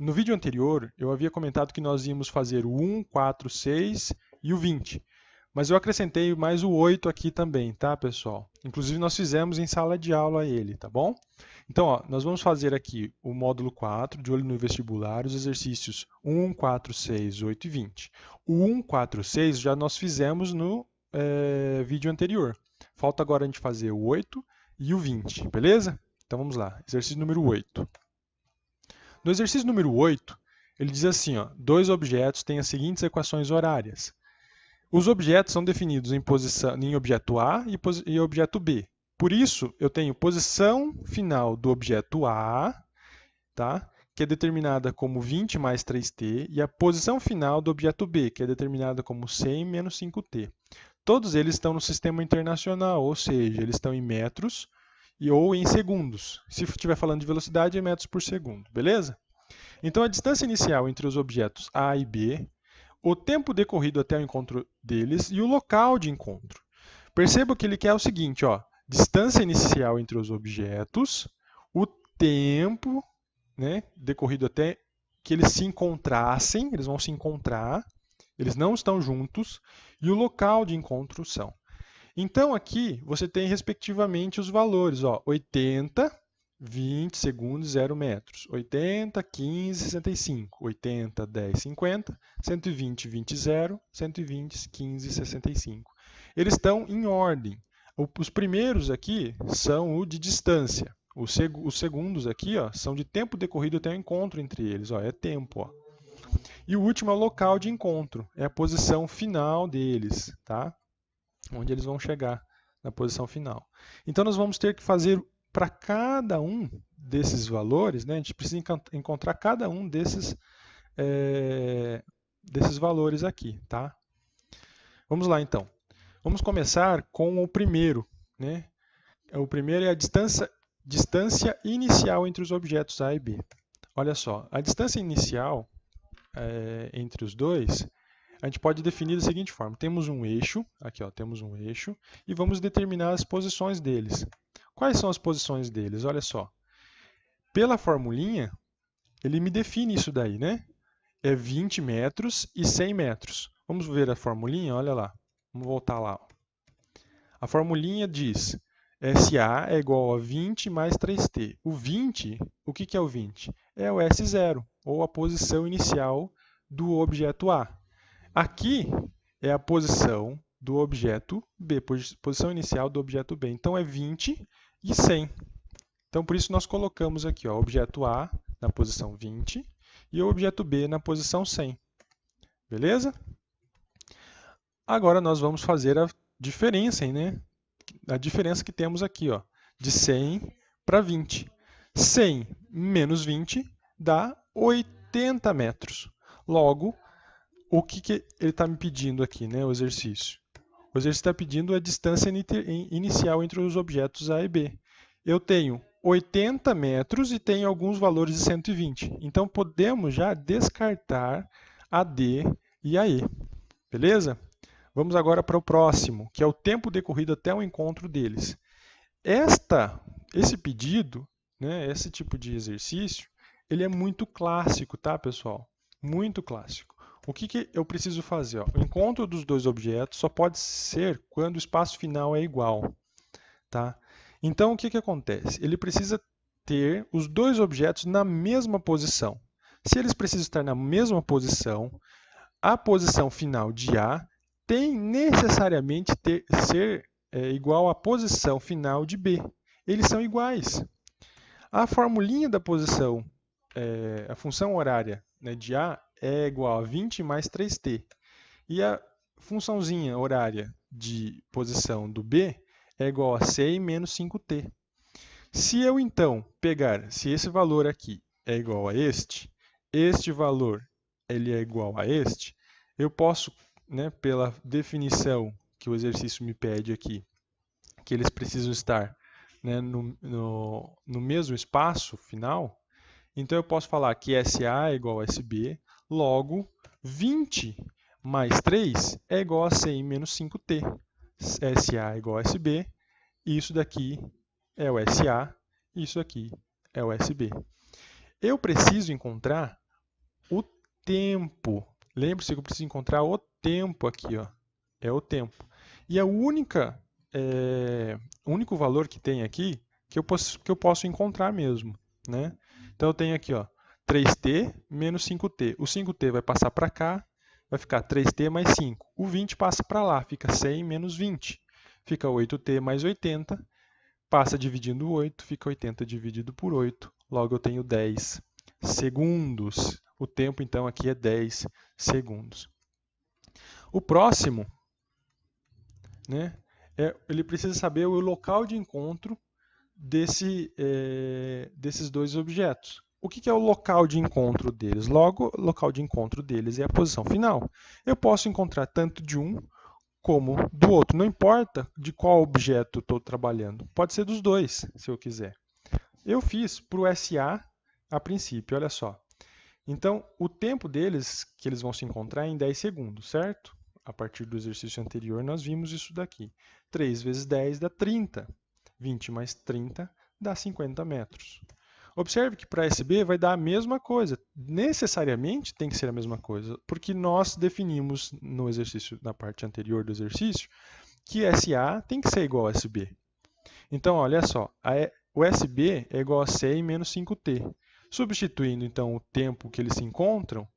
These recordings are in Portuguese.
no vídeo anterior, eu havia comentado que nós íamos fazer o 1, 4, 6 e o 20. Mas eu acrescentei mais o 8 aqui também, tá, pessoal? Inclusive, nós fizemos em sala de aula ele, tá bom? Então, ó, nós vamos fazer aqui o módulo 4, de olho no vestibular, os exercícios 1, 4, 6, 8 e 20. O 1, 4, 6 já nós fizemos no vídeo anterior. Falta agora a gente fazer o 8 e o 20, beleza? Então, vamos lá. Exercício número 8. No exercício número 8, ele diz assim, ó, dois objetos têm as seguintes equações horárias. Os objetos são definidos em objeto A e objeto B. Por isso, eu tenho posição final do objeto A, tá? Que é determinada como 20 mais 3t, e a posição final do objeto B, que é determinada como 100 menos 5t. Todos eles estão no sistema internacional, ou seja, eles estão em metros ou em segundos. Se estiver falando de velocidade, é metros por segundo, beleza? Então, a distância inicial entre os objetos A e B, o tempo decorrido até o encontro deles e o local de encontro. Perceba que ele quer o seguinte, ó, distância inicial entre os objetos, o tempo, né, decorrido até que eles se encontrassem, eles vão se encontrar, eles não estão juntos, e o local de encontro são. Então, aqui você tem respectivamente os valores, ó, 80, 20 segundos, 0 metros. 80, 15, 65. 80, 10, 50. 120, 20, 0. 120, 15, 65. Eles estão em ordem. Os primeiros aqui são o de distância. Os segundos aqui, ó, são de tempo decorrido até o encontro entre eles. Ó, é tempo. Ó. E o último é o local de encontro. É a posição final deles, tá? Onde eles vão chegar na posição final. Então, nós vamos ter que fazer para cada um desses valores, né, a gente precisa encontrar cada um desses valores aqui, tá? Vamos lá, então. Vamos começar com o primeiro, né? O primeiro é a distância inicial entre os objetos A e B. Olha só, a distância inicial entre os dois, a gente pode definir da seguinte forma. Temos um eixo, aqui ó, temos um eixo, e vamos determinar as posições deles. Quais são as posições deles? Olha só. Pela formulinha, ele me define isso daí, né? É 20 metros e 100 metros. Vamos ver a formulinha? Olha lá. Vamos voltar lá. A formulinha diz SA é igual a 20 mais 3t. O 20, o que é o 20? É o S0, ou a posição inicial do objeto A. Aqui é a posição do objeto B, posição inicial do objeto B. Então, é 20 e 100. Então, por isso, nós colocamos aqui ó, o objeto A na posição 20 e o objeto B na posição 100. Beleza? Agora, nós vamos fazer a diferença, né? A diferença que temos aqui, ó, de 100 para 20. 100 menos 20 dá 80 metros. Logo, o que ele está me pedindo aqui, né, o exercício? O exercício está pedindo a distância inicial entre os objetos A e B. Eu tenho 80 metros e tenho alguns valores de 120. Então, podemos já descartar a D e a E. Beleza? Vamos agora para o próximo, que é o tempo decorrido até o encontro deles. Esse pedido, né, esse tipo de exercício, ele é muito clássico, tá, pessoal? Muito clássico. O que eu preciso fazer? Ó? O encontro dos dois objetos só pode ser quando o espaço final é igual. Tá? Então, o que acontece? Ele precisa ter os dois objetos na mesma posição. Se eles precisam estar na mesma posição, a posição final de A tem necessariamente ser igual à posição final de B. Eles são iguais. A formulinha da posição, a função horária, né, de A é igual a 20 mais 3t. E a funçãozinha horária de posição do B é igual a 100 menos 5t. Se eu, então, se esse valor aqui é igual a este valor ele é igual a este, eu posso, né, pela definição que o exercício me pede aqui, que eles precisam estar, né, no mesmo espaço final, então eu posso falar que SA é igual a SB, logo 20 mais 3 é igual a 100 menos 5t. SA é igual a SB, isso daqui é o SA, isso aqui é o SB. Eu preciso encontrar o tempo. Lembre-se que eu preciso encontrar o tempo aqui, ó. É o tempo. E o único valor que tem aqui que eu posso encontrar mesmo, né? Então eu tenho aqui, ó, 3t menos 5t. O 5t vai passar para cá, vai ficar 3t mais 5. O 20 passa para lá, fica 100 menos 20. Fica 8t mais 80. Passa dividindo 8, fica 80 dividido por 8. Logo eu tenho 10 segundos. O tempo então aqui é 10 segundos. O próximo, né, ele precisa saber o local de encontro desses dois objetos. O que é o local de encontro deles? Logo, o local de encontro deles é a posição final. Eu posso encontrar tanto de um como do outro. Não importa de qual objeto estou trabalhando. Pode ser dos dois, se eu quiser. Eu fiz para o SA a princípio, olha só. Então, o tempo deles, que eles vão se encontrar, é em 10 segundos, certo? A partir do exercício anterior, nós vimos isso daqui. 3 vezes 10 dá 30. 20 mais 30 dá 50 metros. Observe que para SB vai dar a mesma coisa. Necessariamente tem que ser a mesma coisa, porque nós definimos no exercício, na parte anterior do exercício, que SA tem que ser igual a SB. Então, olha só, o SB é igual a 100 menos 5t. Substituindo, então, o tempo que eles se encontram,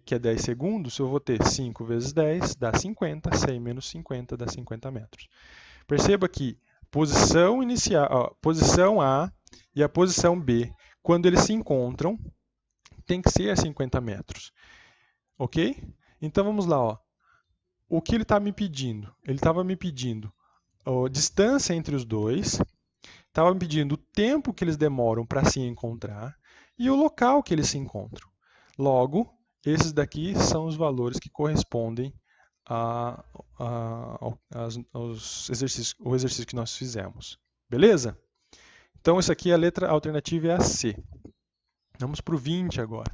que é 10 segundos, eu vou ter 5 vezes 10 dá 50, 100 menos 50 dá 50 metros. Perceba que posição inicial, posição A e a posição B, quando eles se encontram, tem que ser a 50 metros. Ok? Então vamos lá. Ó. O que ele está me pedindo? Ele estava me pedindo a distância entre os dois, estava me pedindo o tempo que eles demoram para se encontrar e o local que eles se encontram. Logo, esses daqui são os valores que correspondem ao exercício que nós fizemos. Beleza? Então, isso aqui, a letra alternativa é a C. Vamos para o 20 agora.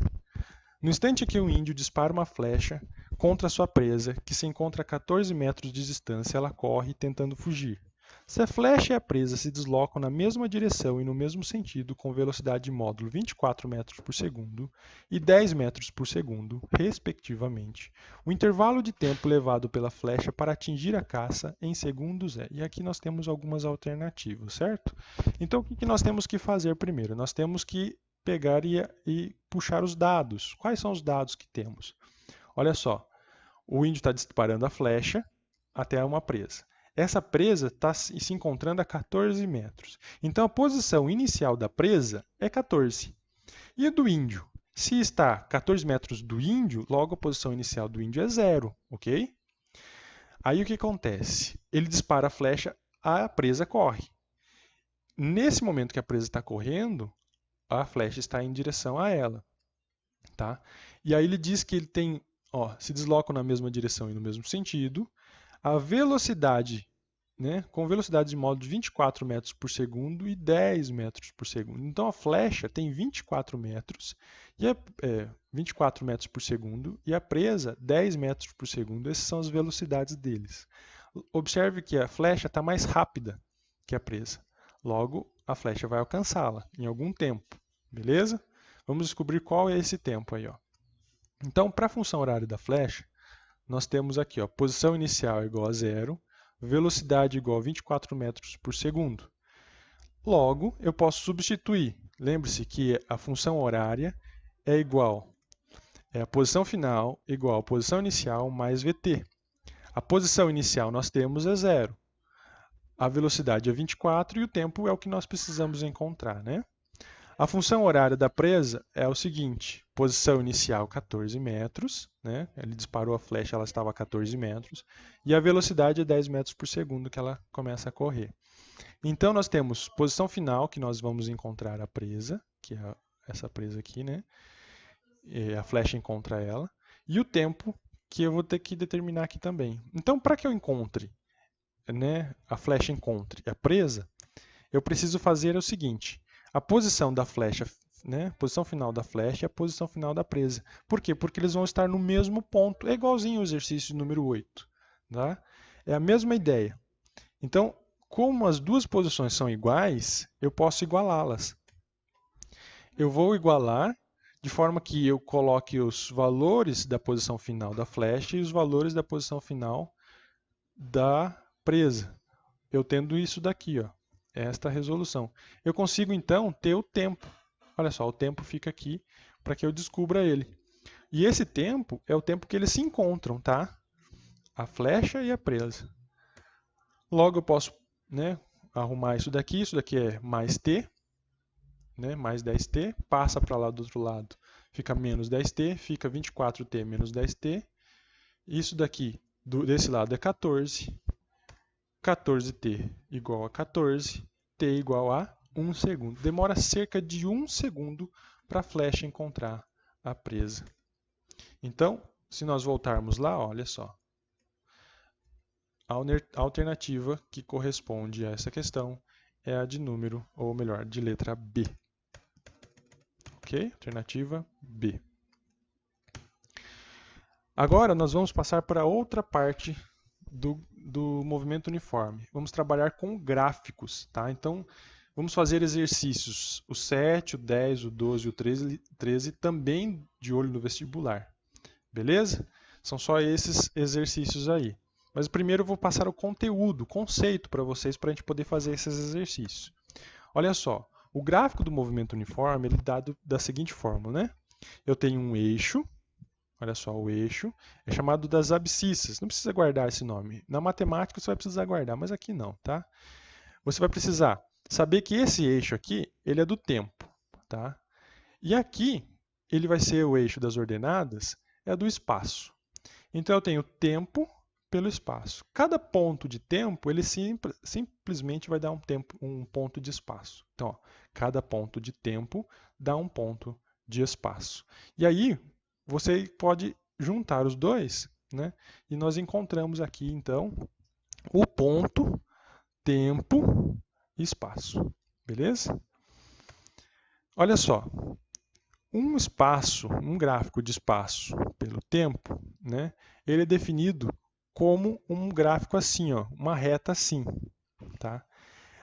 No instante que o índio dispara uma flecha contra sua presa, que se encontra a 14 metros de distância, ela corre tentando fugir. Se a flecha e a presa se deslocam na mesma direção e no mesmo sentido, com velocidade de módulo 24 metros por segundo e 10 metros por segundo, respectivamente, o intervalo de tempo levado pela flecha para atingir a caça em segundos é. E aqui nós temos algumas alternativas, certo? Então, o que nós temos que fazer primeiro? Nós temos que pegar e puxar os dados. Quais são os dados que temos? Olha só, o índio está disparando a flecha até uma presa. Essa presa está se encontrando a 14 metros. Então, a posição inicial da presa é 14. E a do índio? Se está 14 metros do índio, logo a posição inicial do índio é 0, ok? Aí o que acontece? Ele dispara a flecha, a presa corre. Nesse momento que a presa está correndo, a flecha está em direção a ela. Tá? E aí ele diz que ele tem, se deslocam na mesma direção e no mesmo sentido. A velocidade, né, com velocidade de módulo de 24 metros por segundo e 10 metros por segundo. Então a flecha tem 24 metros, 24 metros por segundo e a presa 10 metros por segundo. Essas são as velocidades deles. Observe que a flecha está mais rápida que a presa. Logo, a flecha vai alcançá-la em algum tempo. Beleza? Vamos descobrir qual é esse tempo aí. Ó. Então, para a função horária da flecha, nós temos aqui, ó, posição inicial igual a 0, velocidade igual a 24 metros por segundo. Logo, eu posso substituir. Lembre-se que a função horária é igual a posição final igual a posição inicial mais VT. A posição inicial nós temos é 0. A velocidade é 24 e o tempo é o que nós precisamos encontrar, né? A função horária da presa é o seguinte, posição inicial 14 metros, né? Ele disparou a flecha, ela estava a 14 metros, e a velocidade é 10 metros por segundo que ela começa a correr. Então nós temos posição final, que nós vamos encontrar a presa, que é essa presa aqui, né? E a flecha encontra ela, e o tempo que eu vou ter que determinar aqui também. Então, para que eu encontre, né, a flecha encontre a presa, eu preciso fazer o seguinte, a posição da flecha, né, a posição final da flecha e a posição final da presa. Por quê? Porque eles vão estar no mesmo ponto, é igualzinho ao exercício número 8. Tá? É a mesma ideia. Então, como as duas posições são iguais, eu posso igualá-las. Eu vou igualar de forma que eu coloque os valores da posição final da flecha e os valores da posição final da presa. Eu tendo isso daqui, ó, esta resolução. Eu consigo então ter o tempo. Olha só, o tempo fica aqui para que eu descubra ele. E esse tempo é o tempo que eles se encontram, tá? A flecha e a presa. Logo eu posso, né, arrumar isso daqui é mais t, né, mais 10t, passa para lá do outro lado, fica menos 10t, fica 24t menos 10t. Isso daqui, desse lado é 14, 14t igual a 14, t igual a 1 segundo. Demora cerca de 1 segundo para a flecha encontrar a presa. Então, se nós voltarmos lá, olha só. A alternativa que corresponde a essa questão é a de número, ou melhor, de letra B. Ok? Alternativa B. Agora nós vamos passar para outra parte do movimento uniforme. Vamos trabalhar com gráficos, tá? Então, vamos fazer exercícios, o 7, o 10, o 12 e o 13 também de olho no vestibular. Beleza? São só esses exercícios aí. Mas primeiro eu vou passar o conteúdo, o conceito para vocês, para a gente poder fazer esses exercícios. Olha só, o gráfico do movimento uniforme ele é dado da seguinte forma, né? Eu tenho um eixo, olha só, o eixo é chamado das abscissas. Não precisa guardar esse nome. Na matemática você vai precisar guardar, mas aqui não, tá? Você vai precisar saber que esse eixo aqui, ele é do tempo, tá? E aqui, ele vai ser o eixo das ordenadas, é do espaço. Então eu tenho tempo pelo espaço. Cada ponto de tempo, ele simplesmente vai dar um ponto de espaço. Então, ó, cada ponto de tempo dá um ponto de espaço. E aí, você pode juntar os dois, né? E nós encontramos aqui, então, o ponto, tempo e espaço. Beleza? Olha só. Um espaço, um gráfico de espaço pelo tempo, né? Ele é definido como um gráfico assim, ó, uma reta assim, tá?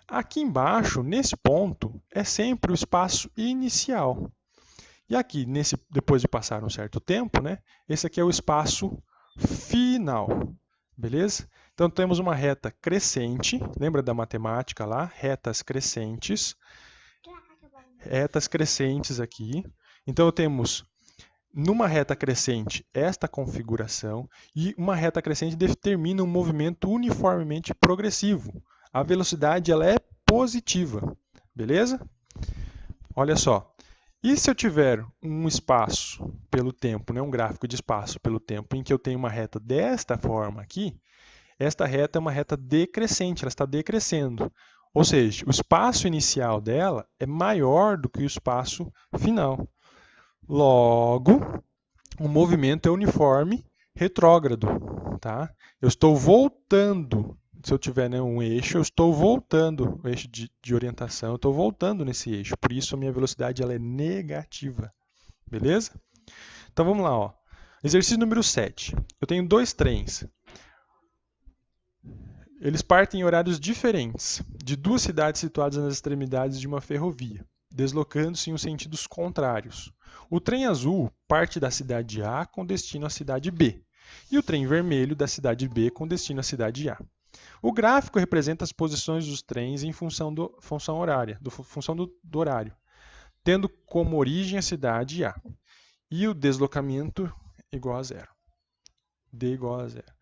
Aqui embaixo, nesse ponto, é sempre o espaço inicial. E aqui, depois de passar um certo tempo, né, esse aqui é o espaço final, beleza? Então temos uma reta crescente, lembra da matemática lá? Retas crescentes aqui. Então temos numa reta crescente esta configuração e uma reta crescente determina um movimento uniformemente progressivo. A velocidade ela é positiva, beleza? Olha só. E se eu tiver um espaço pelo tempo, né, um gráfico de espaço pelo tempo, em que eu tenho uma reta desta forma aqui, esta reta é uma reta decrescente, ela está decrescendo. Ou seja, o espaço inicial dela é maior do que o espaço final. Logo, o movimento é uniforme retrógrado. Tá? Eu estou voltando, se eu tiver, né, um eixo, eu estou voltando, o eixo de orientação, eu estou voltando nesse eixo. Por isso, a minha velocidade ela é negativa. Beleza? Então, vamos lá. Ó. Exercício número 7. Eu tenho dois trens. Eles partem em horários diferentes, de duas cidades situadas nas extremidades de uma ferrovia, deslocando-se em sentidos contrários. O trem azul parte da cidade A com destino à cidade B, e o trem vermelho da cidade B com destino à cidade A. O gráfico representa as posições dos trens em função do horário, tendo como origem a cidade A, e o deslocamento igual a zero. D igual a zero.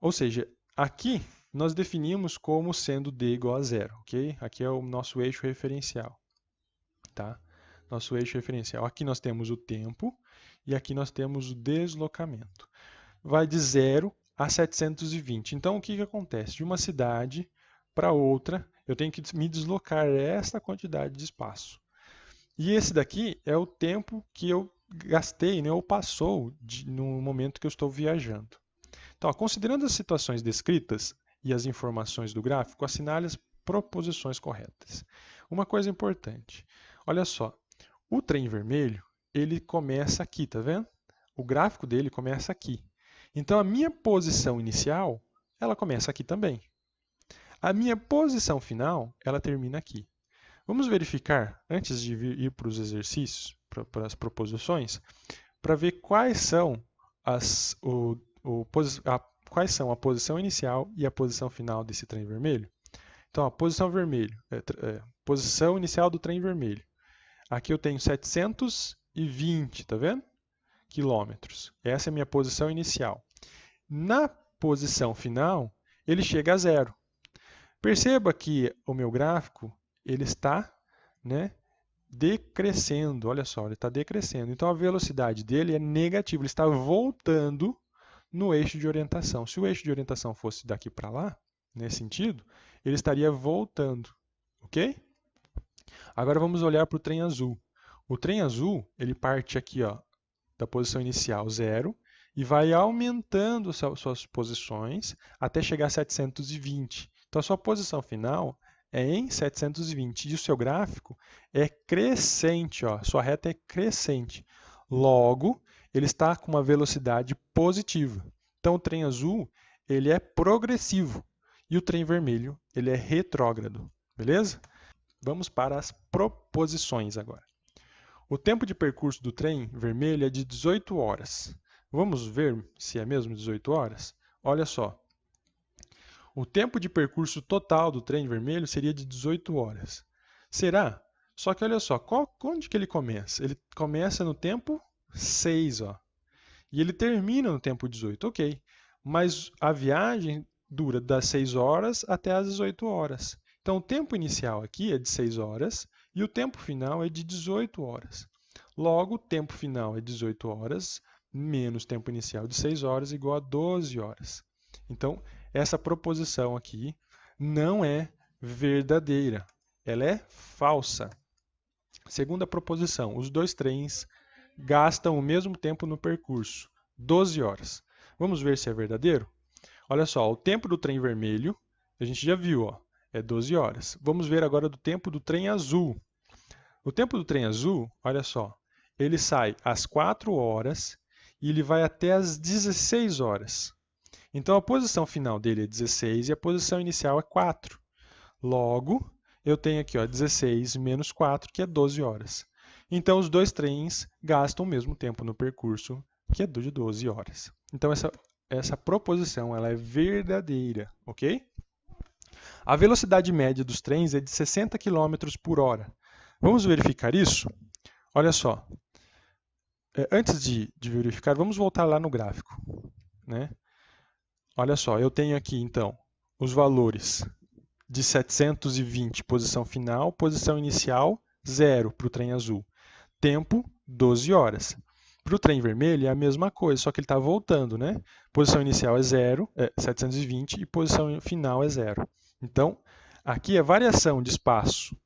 Ou seja, aqui nós definimos como sendo D igual a zero, ok? Aqui é o nosso eixo referencial, tá? Nosso eixo referencial. Aqui nós temos o tempo e aqui nós temos o deslocamento. Vai de 0 a 720. Então, o que acontece? De uma cidade para outra, eu tenho que me deslocar essa quantidade de espaço. E esse daqui é o tempo que eu gastei, né, ou passou no momento que eu estou viajando. Então, ó, considerando as situações descritas e as informações do gráfico, assinale as proposições corretas. Uma coisa importante, olha só, o trem vermelho, ele começa aqui, tá vendo? O gráfico dele começa aqui. Então, a minha posição inicial, ela começa aqui também. A minha posição final, ela termina aqui. Vamos verificar, antes de ir para os exercícios, para as proposições, para ver quais são quais são a posição inicial e a posição final desse trem vermelho. Então, a posição vermelho, posição inicial do trem vermelho. Aqui eu tenho 720, tá vendo? Quilômetros. Essa é a minha posição inicial. Na posição final, ele chega a zero. Perceba que o meu gráfico ele está, né, decrescendo. Olha só, ele está decrescendo. Então a velocidade dele é negativa, ele está voltando no eixo de orientação. Se o eixo de orientação fosse daqui para lá, nesse sentido, ele estaria voltando, ok? Agora vamos olhar para o trem azul. O trem azul, ele parte aqui, ó, da posição inicial 0 e vai aumentando suas posições até chegar a 720. Então a sua posição final é em 720 e o seu gráfico é crescente, ó, sua reta é crescente. Logo, ele está com uma velocidade positiva. Então o trem azul, ele é progressivo e o trem vermelho, ele é retrógrado, beleza? Vamos para as proposições agora. O tempo de percurso do trem vermelho é de 18 horas. Vamos ver se é mesmo 18 horas? Olha só. O tempo de percurso total do trem vermelho seria de 18 horas. Será? Só que olha só, onde que ele começa? Ele começa no tempo 6, ó. E ele termina no tempo 18, ok. Mas a viagem dura das 6 horas até as 18 horas. Então, o tempo inicial aqui é de 6 horas e o tempo final é de 18 horas. Logo, o tempo final é 18 horas menos tempo inicial de 6 horas igual a 12 horas. Então, essa proposição aqui não é verdadeira, ela é falsa. Segunda proposição, os dois trens gastam o mesmo tempo no percurso, 12 horas. Vamos ver se é verdadeiro? Olha só, o tempo do trem vermelho, a gente já viu, ó, é 12 horas. Vamos ver agora do tempo do trem azul. O tempo do trem azul, olha só, ele sai às 4 horas e ele vai até às 16 horas. Então a posição final dele é 16 e a posição inicial é 4. Logo, eu tenho aqui ó, 16 menos 4, que é 12 horas. Então os dois trens gastam o mesmo tempo no percurso, que é de 12 horas. Então essa proposição ela é verdadeira, ok? A velocidade média dos trens é de 60 km por hora. Vamos verificar isso? Olha só. Antes de verificar, vamos voltar lá no gráfico, né? Olha só, eu tenho aqui então os valores de 720, posição final, posição inicial, 0 para o trem azul. Tempo, 12 horas. Para o trem vermelho é a mesma coisa, só que ele está voltando, né? Posição inicial é 0, 720, e posição final é 0. Então, aqui a variação de espaço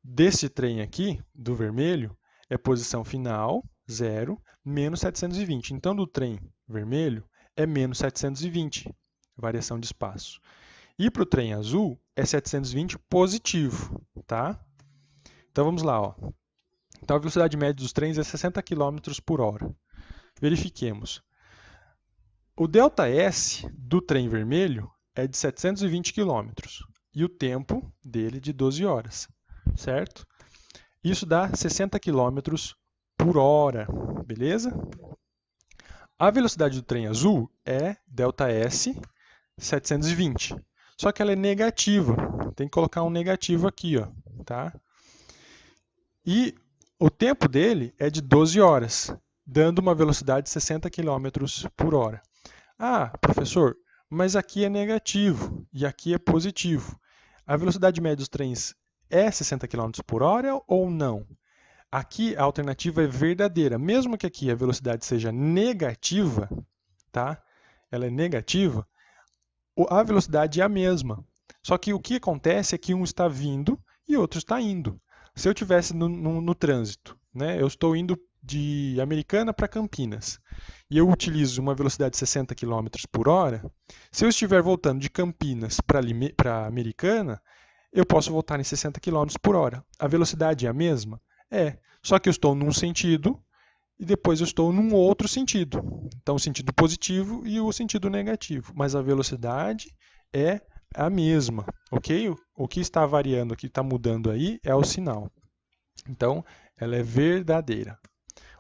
desse trem aqui, do vermelho, é posição final, 0, menos 720. Então, do trem vermelho, é menos 720, variação de espaço. E para o trem azul, é 720 positivo, tá? Então, vamos lá, ó. Então, a velocidade média dos trens é 60 km por hora. Verifiquemos. O ΔS do trem vermelho é de 720 km e o tempo dele de 12 horas, certo? Isso dá 60 km por hora, beleza? A velocidade do trem azul é ΔS 720, só que ela é negativa. Tem que colocar um negativo aqui, ó, tá? E o tempo dele é de 12 horas, dando uma velocidade de 60 km por hora. Ah, professor, mas aqui é negativo e aqui é positivo. A velocidade média dos trens é 60 km por hora ou não? Aqui a alternativa é verdadeira. Mesmo que aqui a velocidade seja negativa, tá? Ela é negativa, a velocidade é a mesma. Só que o que acontece é que um está vindo e outro está indo. Se eu estivesse no trânsito, né, eu estou indo de Americana para Campinas e eu utilizo uma velocidade de 60 km por hora, se eu estiver voltando de Campinas para Americana, eu posso voltar em 60 km por hora. A velocidade é a mesma? É, só que eu estou num sentido e depois eu estou num outro sentido. Então, o sentido positivo e o sentido negativo. Mas a velocidade é é a mesma, ok? O que está variando, o que está mudando aí é o sinal. Então, ela é verdadeira.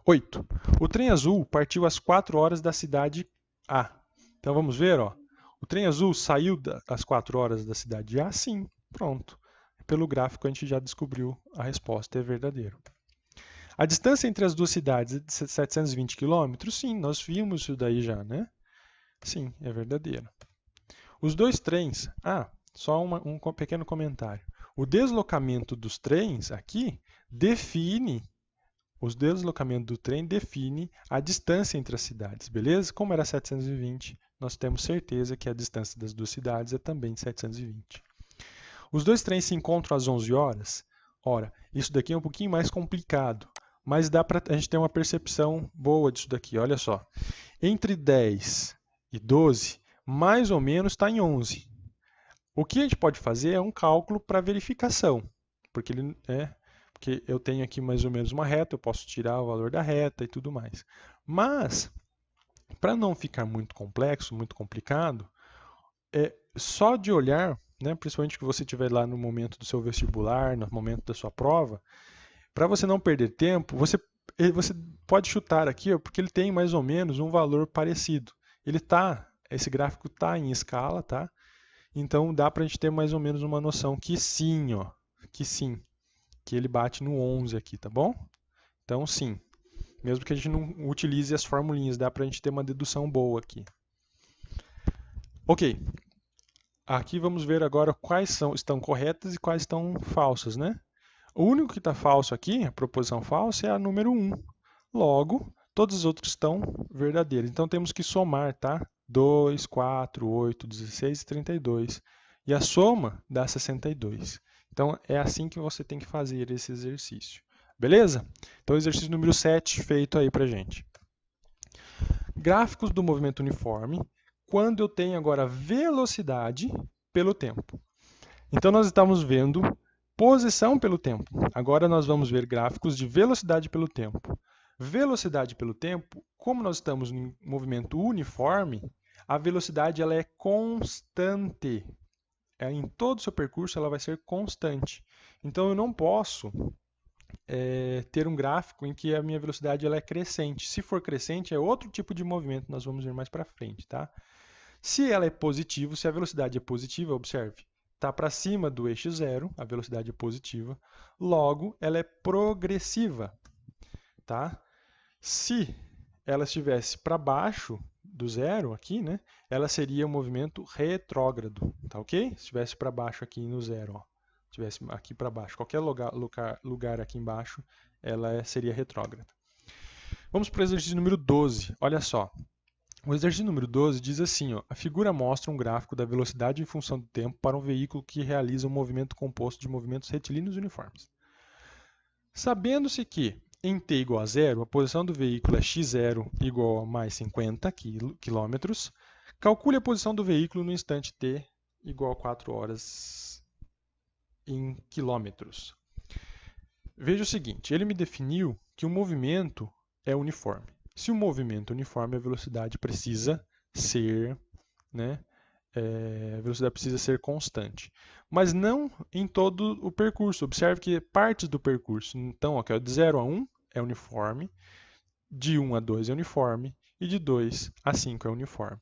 8. O trem azul partiu às 4 horas da cidade A. Então vamos ver, ó. O trem azul saiu às 4 horas da cidade A? Sim, pronto. Pelo gráfico a gente já descobriu a resposta, é verdadeiro. A distância entre as duas cidades é de 720 km? Sim, nós vimos isso daí já, né? Sim, é verdadeiro. Os dois trens... só um pequeno comentário. O deslocamento dos trens aqui define... Os deslocamentos do trem definem a distância entre as cidades, beleza? Como era 720, nós temos certeza que a distância das duas cidades é também 720. Os dois trens se encontram às 11 horas? Ora, isso daqui é um pouquinho mais complicado, mas dá para a gente ter uma percepção boa disso daqui. Olha só, entre 10 e 12, mais ou menos está em 11. O que a gente pode fazer é um cálculo para verificação, porque eu tenho aqui mais ou menos uma reta, eu posso tirar o valor da reta e tudo mais. Mas, para não ficar muito complexo, muito complicado, só de olhar, né, principalmente que você estiver lá no momento do seu vestibular, no momento da sua prova, para você não perder tempo, você pode chutar aqui, ó, porque ele tem mais ou menos um valor parecido. Esse gráfico está em escala, tá? Então dá para a gente ter mais ou menos uma noção que sim, ó, que ele bate no 11 aqui, tá bom? Então sim, mesmo que a gente não utilize as formulinhas, dá para a gente ter uma dedução boa aqui. Ok, aqui vamos ver agora quais estão corretas e quais estão falsas, né? O único que está falso aqui, a proposição falsa, é a número 1. Logo, todos os outros estão verdadeiros. Então temos que somar, tá? 2, 4, 8, 16 e 32. E a soma dá 62. Então é assim que você tem que fazer esse exercício. Beleza? Então exercício número 7 feito aí pra gente. Gráficos do movimento uniforme quando eu tenho agora velocidade pelo tempo. Então nós estamos vendo posição pelo tempo. Agora nós vamos ver gráficos de velocidade pelo tempo. Velocidade pelo tempo, como nós estamos em movimento uniforme, a velocidade ela é constante. Em todo o seu percurso ela vai ser constante. Então eu não posso ter um gráfico em que a minha velocidade ela é crescente. Se for crescente, é outro tipo de movimento, nós vamos ver mais para frente, tá? Se ela é positiva, se a velocidade é positiva, observe, está para cima do eixo zero, a velocidade é positiva, logo ela é progressiva, tá? Se ela estivesse para baixo do zero aqui, né, ela seria um movimento retrógrado, tá ok? Se estivesse para baixo aqui no zero, ó, estivesse aqui para baixo, qualquer lugar aqui embaixo, ela seria retrógrada. Vamos para o exercício número 12, olha só. O exercício número 12 diz assim, ó, a figura mostra um gráfico da velocidade em função do tempo para um veículo que realiza um movimento composto de movimentos retilíneos uniformes. Sabendo-se que em t igual a zero, a posição do veículo é x0 igual a mais 50 km, calcule a posição do veículo no instante t igual a 4 horas em quilômetros. Veja o seguinte, ele me definiu que o movimento é uniforme. Se o movimento é uniforme, a velocidade precisa ser, a velocidade precisa ser constante. Mas não em todo o percurso. Observe que partes do percurso. Então, ó, de 0 a 1 é uniforme, de 1 a 2 é uniforme e de 2 a 5 é uniforme.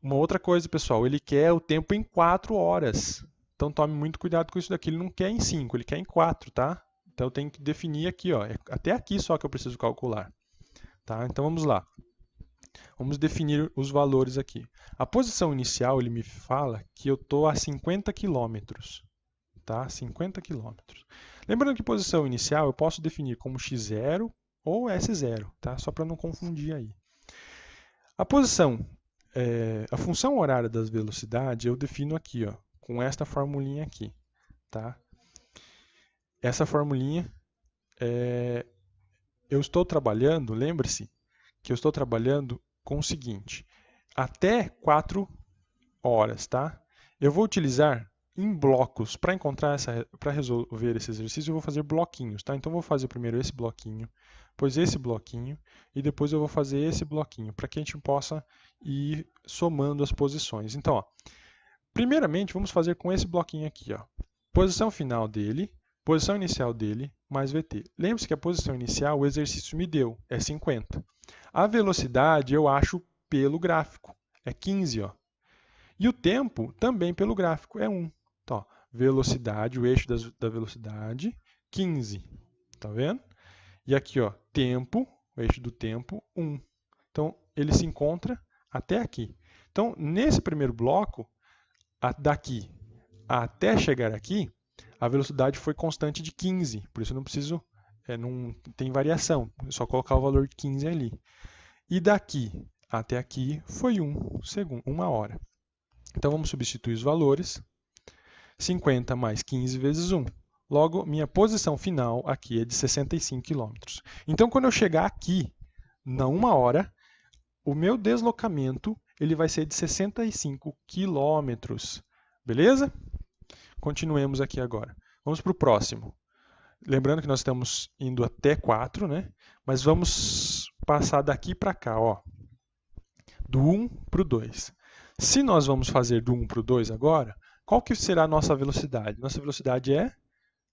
Uma outra coisa, pessoal, ele quer o tempo em 4 horas. Então tome muito cuidado com isso daqui. Ele não quer em 5, ele quer em 4, tá? Então eu tenho que definir aqui, ó, até aqui só que eu preciso calcular. Tá? Então vamos lá. Vamos definir os valores aqui. A posição inicial, ele me fala que eu estou a 50 km. Tá? 50 km. Lembrando que posição inicial eu posso definir como x0 ou s0, tá? Só para não confundir aí. A a função horária das velocidades eu defino aqui, ó, com esta formulinha aqui. Tá? Essa formulinha eu estou trabalhando, lembre-se que eu estou trabalhando com o seguinte, até 4 horas, tá? Eu vou utilizar em blocos, para resolver esse exercício, eu vou fazer bloquinhos, tá? Então eu vou fazer primeiro esse bloquinho, depois esse bloquinho e depois eu vou fazer esse bloquinho, para que a gente possa ir somando as posições. Então, ó, Primeiramente, vamos fazer com esse bloquinho aqui, ó. Posição final dele, posição inicial dele, mais VT. Lembre-se que a posição inicial, o exercício me deu, é 50. A velocidade eu acho pelo gráfico, é 15, ó. E o tempo também pelo gráfico, é 1. Então, ó, velocidade, o eixo da velocidade, 15. Tá vendo? E aqui, ó, tempo, o eixo do tempo, 1. Então, ele se encontra até aqui. Então, nesse primeiro bloco, daqui até chegar aqui, a velocidade foi constante de 15. Por isso eu não preciso, não tem variação. É só colocar o valor de 15 ali. E daqui até aqui foi 1 segundo, 1 hora. Então, vamos substituir os valores. 50 mais 15 vezes 1. Logo, minha posição final aqui é de 65 km. Então, quando eu chegar aqui, na 1 hora, o meu deslocamento ele vai ser de 65 km. Beleza? Continuemos aqui agora. Vamos para o próximo. Lembrando que nós estamos indo até 4, né? Mas vamos passar daqui para cá, ó. Do 1 para o 2. Se nós vamos fazer do 1 para o 2 agora, qual que será a nossa velocidade? Nossa velocidade é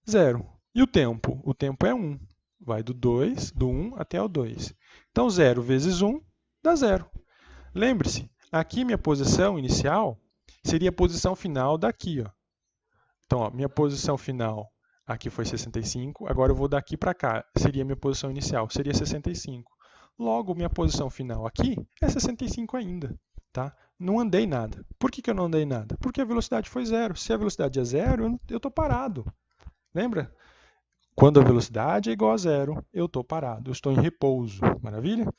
0. E o tempo? O tempo é 1. Vai do 1 até o 2. Então, 0 vezes 1 dá 0. Lembre-se, aqui minha posição inicial seria a posição final daqui, ó. Então, ó, minha posição final aqui foi 65, agora eu vou daqui para cá, seria minha posição inicial, seria 65. Logo, minha posição final aqui é 65 ainda, tá? Não andei nada. Por que eu não andei nada? Porque a velocidade foi 0. Se a velocidade é 0, eu estou parado. Lembra? Quando a velocidade é igual a 0, eu estou parado, eu estou em repouso. Maravilha?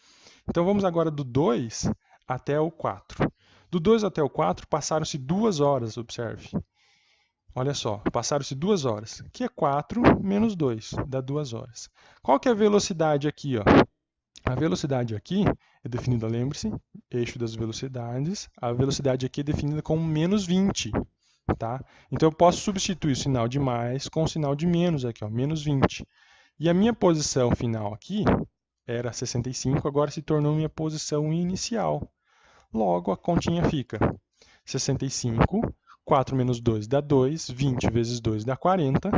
Então, vamos agora do 2 até o 4. Do 2 até o 4, passaram-se 2 horas, observe. Olha só, passaram-se 2 horas, que é 4 menos 2, dá 2 horas. Qual que é a velocidade aqui? Ó? A velocidade aqui é definida, lembre-se, eixo das velocidades. A velocidade aqui é definida como menos 20. Tá? Então, eu posso substituir o sinal de mais com o sinal de menos aqui, ó, menos 20. E a minha posição final aqui era 65, agora se tornou minha posição inicial. Logo, a continha fica 65, 4 menos 2 dá 2, 20 vezes 2 dá 40,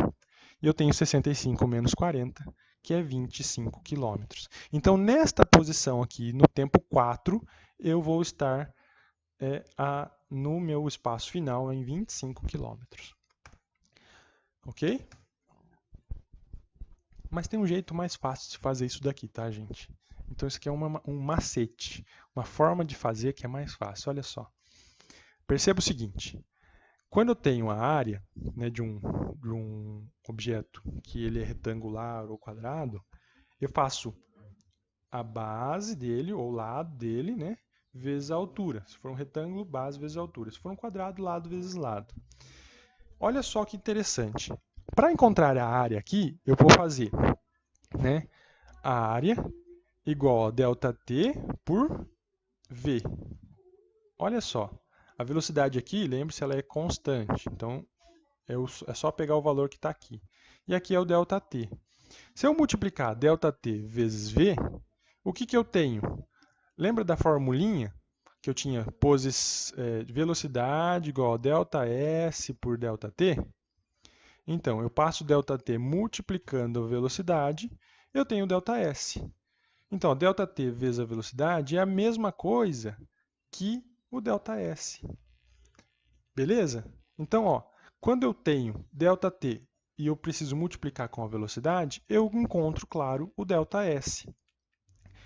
e eu tenho 65 menos 40, que é 25 km. Então, nesta posição aqui, no tempo 4, eu vou estar no meu espaço final em 25 km. Ok? Mas tem um jeito mais fácil de fazer isso daqui, tá, gente? Então, isso aqui é um macete, uma forma de fazer que é mais fácil. Olha só. Perceba o seguinte. Quando eu tenho a área, né, de um objeto que ele é retangular ou quadrado, eu faço a base dele, ou lado dele, né, vezes a altura. Se for um retângulo, base vezes a altura. Se for um quadrado, lado vezes lado. Olha só que interessante. Para encontrar a área aqui, eu vou fazer, né, a área igual a ΔT por V. Olha só. A velocidade aqui, lembre-se, ela é constante. Então, é só pegar o valor que está aqui. E aqui é o ΔT. Se eu multiplicar ΔT vezes V, o que eu tenho? Lembra da formulinha que eu tinha velocidade igual a ΔS por ΔT? Então, eu passo ΔT multiplicando a velocidade, eu tenho ΔS. Então, ΔT vezes a velocidade é a mesma coisa que o ΔS. Beleza? Então, ó, quando eu tenho ΔT e eu preciso multiplicar com a velocidade, eu encontro, claro, o ΔS.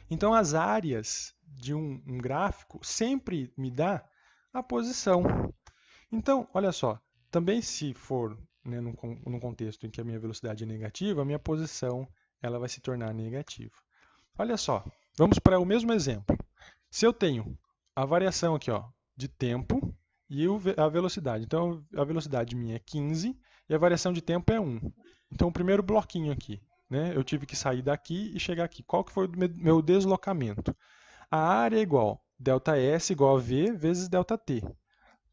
Então, as áreas de um gráfico sempre me dá a posição. Então, olha só, também se for, né, num contexto em que a minha velocidade é negativa, a minha posição ela vai se tornar negativa. Olha só, vamos para o mesmo exemplo. Se eu tenho a variação aqui, ó, de tempo e a velocidade. Então, a velocidade minha é 15 e a variação de tempo é 1. Então, o primeiro bloquinho aqui, né, eu tive que sair daqui e chegar aqui. Qual que foi o meu deslocamento? A área é igual ΔS igual a V vezes ΔT.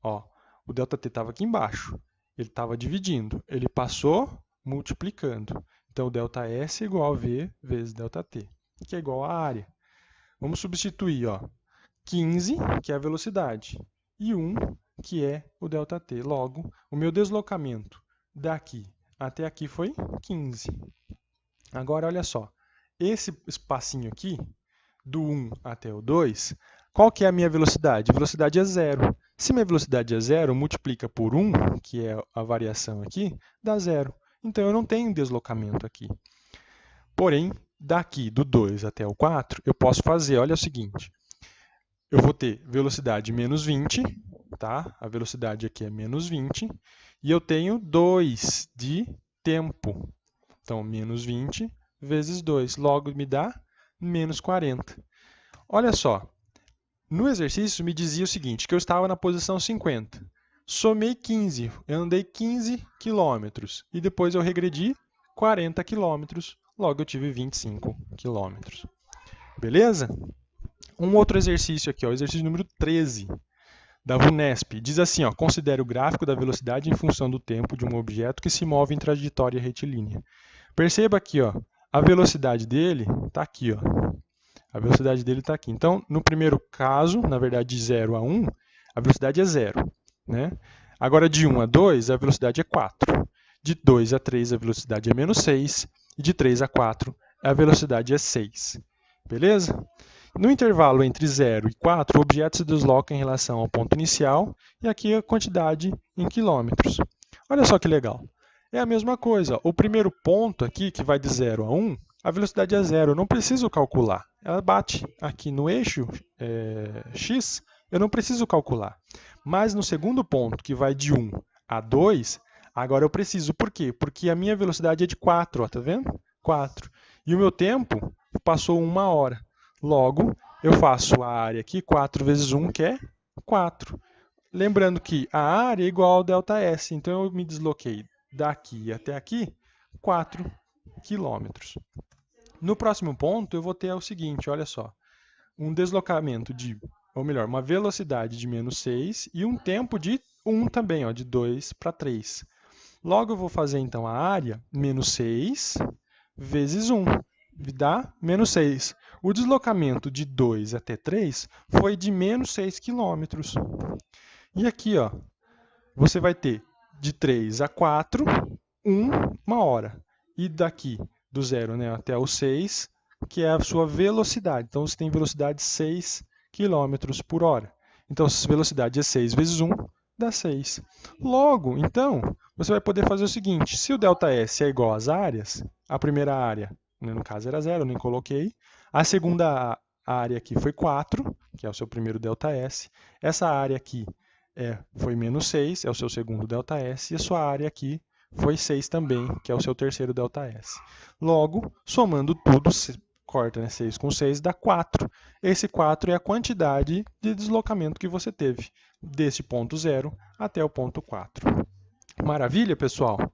Ó, o ΔT estava aqui embaixo. Ele estava dividindo. Ele passou multiplicando. Então, ΔS é igual a V vezes ΔT, que é igual à área. Vamos substituir, ó, 15, que é a velocidade, e 1, que é o ΔT. Logo, o meu deslocamento daqui até aqui foi 15. Agora, olha só, esse espacinho aqui, do 1 até o 2, qual que é a minha velocidade? A velocidade é 0. Se minha velocidade é 0, multiplica por 1, que é a variação aqui, dá 0. Então, eu não tenho deslocamento aqui. Porém, daqui do 2 até o 4, eu posso fazer, olha o seguinte, eu vou ter velocidade menos 20, tá? A velocidade aqui é menos 20, e eu tenho 2 de tempo. Então, menos 20 vezes 2, logo me dá menos 40. Olha só, no exercício me dizia o seguinte, que eu estava na posição 50. Somei 15, eu andei 15 quilômetros, e depois eu regredi 40 quilômetros, logo eu tive 25 quilômetros. Beleza? Um outro exercício aqui, ó, o exercício número 13 da VUNESP. Diz assim, ó, considere o gráfico da velocidade em função do tempo de um objeto que se move em trajetória retilínea. Perceba aqui, ó, a velocidade dele está aqui. Ó. A velocidade dele está aqui. Então, no primeiro caso, na verdade, de 0 a 1, a velocidade é 0. Né? Agora, de 1 a 2, a velocidade é 4. De 2 a 3, a velocidade é menos 6. E de 3 a 4, a velocidade é 6. Beleza? No intervalo entre 0 e 4, o objeto se desloca em relação ao ponto inicial e aqui a quantidade em quilômetros. Olha só que legal. É a mesma coisa. O primeiro ponto aqui, que vai de 0 a 1, a velocidade é 0. Eu não preciso calcular. Ela bate aqui no eixo x, eu não preciso calcular. Mas no segundo ponto, que vai de 1 a 2, agora eu preciso. Por quê? Porque a minha velocidade é de 4, ó, tá vendo? 4. E o meu tempo passou 1 hora. Logo, eu faço a área aqui, 4 vezes 1, que é 4. Lembrando que a área é igual ao ΔS, então eu me desloquei daqui até aqui 4 quilômetros. No próximo ponto, eu vou ter o seguinte, olha só, um deslocamento de, ou melhor, uma velocidade de menos 6 e um tempo de 1 também, ó, de 2 para 3. Logo, eu vou fazer então a área menos 6 vezes 1. Dá menos 6. O deslocamento de 2 até 3 foi de menos 6 km. E aqui, ó, você vai ter de 3 a 4, 1 hora. E daqui, do 0, né, até o 6, que é a sua velocidade. Então, você tem velocidade 6 km por hora. Então, se a velocidade é 6 vezes 1, dá 6. Logo, então, você vai poder fazer o seguinte. Se o ΔS é igual às áreas, a primeira área, no caso era 0, eu nem coloquei. A segunda área aqui foi 4, que é o seu primeiro ΔS. Essa área aqui foi menos 6, é o seu segundo ΔS. E a sua área aqui foi 6 também, que é o seu terceiro ΔS. Logo, somando tudo, corta, né, 6 com 6 dá 4. Esse 4 é a quantidade de deslocamento que você teve, desse ponto 0 até o ponto 4. Maravilha, pessoal?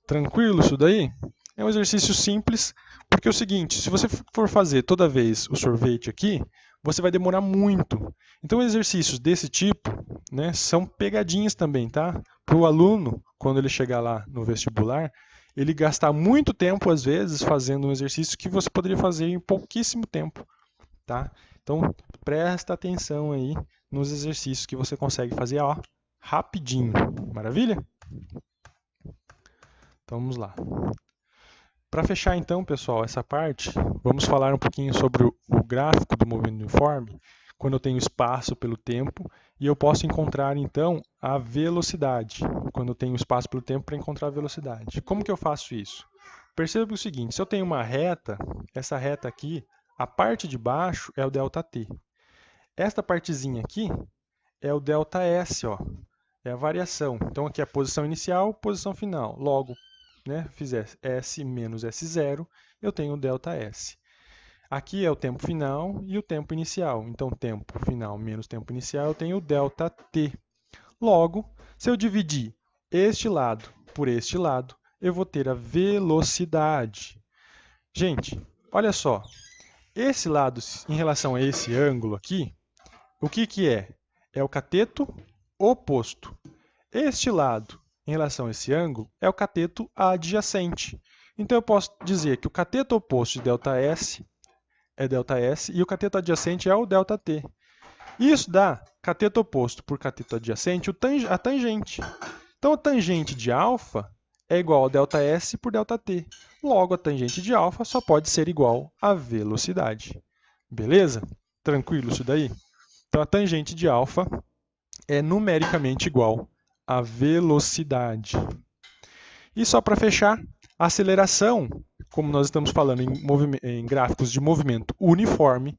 Tranquilo isso daí? É um exercício simples, porque é o seguinte, se você for fazer toda vez o sorvete aqui, você vai demorar muito. Então, exercícios desse tipo, né, são pegadinhas também, tá? Para o aluno, quando ele chegar lá no vestibular, ele gastar muito tempo, às vezes, fazendo um exercício que você poderia fazer em pouquíssimo tempo, tá? Então, presta atenção aí nos exercícios que você consegue fazer, ó, rapidinho. Maravilha? Então, vamos lá. Para fechar então, pessoal, essa parte, vamos falar um pouquinho sobre o gráfico do movimento uniforme, quando eu tenho espaço pelo tempo, e eu posso encontrar então a velocidade, quando eu tenho espaço pelo tempo para encontrar a velocidade. Como que eu faço isso? Perceba o seguinte, se eu tenho uma reta, essa reta aqui, a parte de baixo é o ΔT. Esta partezinha aqui é o ΔS, ó, é a variação. Então aqui é a posição inicial, posição final. Logo, né, fizer S menos S0, eu tenho o ΔS. Aqui é o tempo final e o tempo inicial. Então, tempo final menos tempo inicial, eu tenho o ΔT. Logo, se eu dividir este lado por este lado, eu vou ter a velocidade. Gente, olha só. Esse lado, em relação a esse ângulo aqui, o que é? É o cateto oposto. Este lado, em relação a esse ângulo, é o cateto adjacente. Então, eu posso dizer que o cateto oposto de ΔS é ΔS e o cateto adjacente é o ΔT. Isso dá cateto oposto por cateto adjacente, a tangente. Então, a tangente de alfa é igual a ΔS por ΔT. Logo, a tangente de alfa só pode ser igual à velocidade. Beleza? Tranquilo isso daí? Então, a tangente de alfa é numericamente igual à velocidade. E só para fechar, a aceleração, como nós estamos falando em gráficos de movimento uniforme,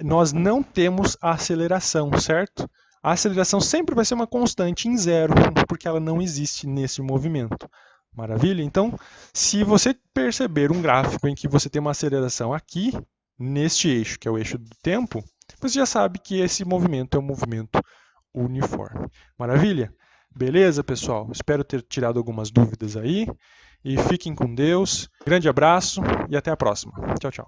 nós não temos a aceleração, certo? A aceleração sempre vai ser uma constante em zero, porque ela não existe nesse movimento. Maravilha? Então, se você perceber um gráfico em que você tem uma aceleração aqui, neste eixo, que é o eixo do tempo, você já sabe que esse movimento é um movimento uniforme. Maravilha? Beleza, pessoal? Espero ter tirado algumas dúvidas aí. E fiquem com Deus. Grande abraço e até a próxima. Tchau, tchau.